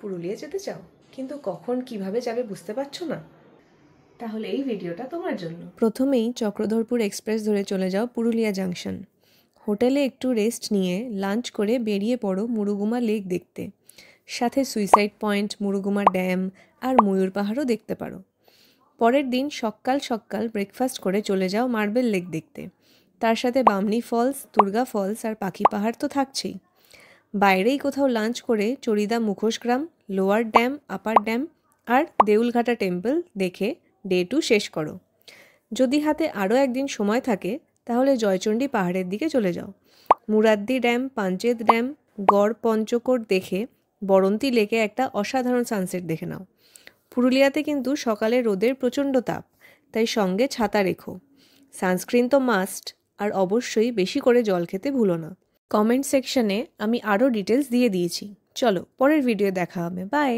পুরুলিয়া যেতে চাও কিন্তু কখন কিভাবে যাবে বুঝতে পারছো না? তাহলে এই ভিডিওটা তোমার জন্য। প্রথমেই চক্রধরপুর এক্সপ্রেস ধরে চলে যাও পুরুলিয়া জাংশন। হোটেলে একটু রেস্ট নিয়ে লাঞ্চ করে বেরিয়ে পড়ো মুরুগুমা লেক দেখতে। সাথে সুইসাইড পয়েন্ট, মুরুগুমা ড্যাম আর ময়ূর পাহাড়ও দেখতে পারো। পরের দিন সকাল সকাল ব্রেকফাস্ট করে চলে যাও মার্বেল লেক দেখতে। তার সাথে বামনি ফলস, দুর্গা ফলস আর পাখি পাহাড় তো থাকছেই। বাইরেই কোথাও লাঞ্চ করে চড়িদা মুখোশগ্রাম, লোয়ার ড্যাম, আপার ড্যাম আর দেউলঘাটা টেম্পল দেখে ডে 2 শেষ করো। যদি হাতে আরও একদিন সময় থাকে তাহলে জয়চণ্ডী পাহাড়ের দিকে চলে যাও। মুরাদ্দি ড্যাম, পাঞ্চেত ড্যাম, গড় পঞ্চকোট দেখে বরন্তী লেকে একটা অসাধারণ সানসেট দেখে নাও। পুরুলিয়াতে কিন্তু সকালে রোদের প্রচণ্ড তাপ, তাই সঙ্গে ছাতা রেখো। সানস্ক্রিন তো মাস্ট, আর অবশ্যই বেশি করে জল খেতে ভুলো না। কমেন্ট সেকশনে আমি আরও ডিটেলস দিয়ে দিয়েছি। চলো পরের ভিডিও দেখা হবে। বাই।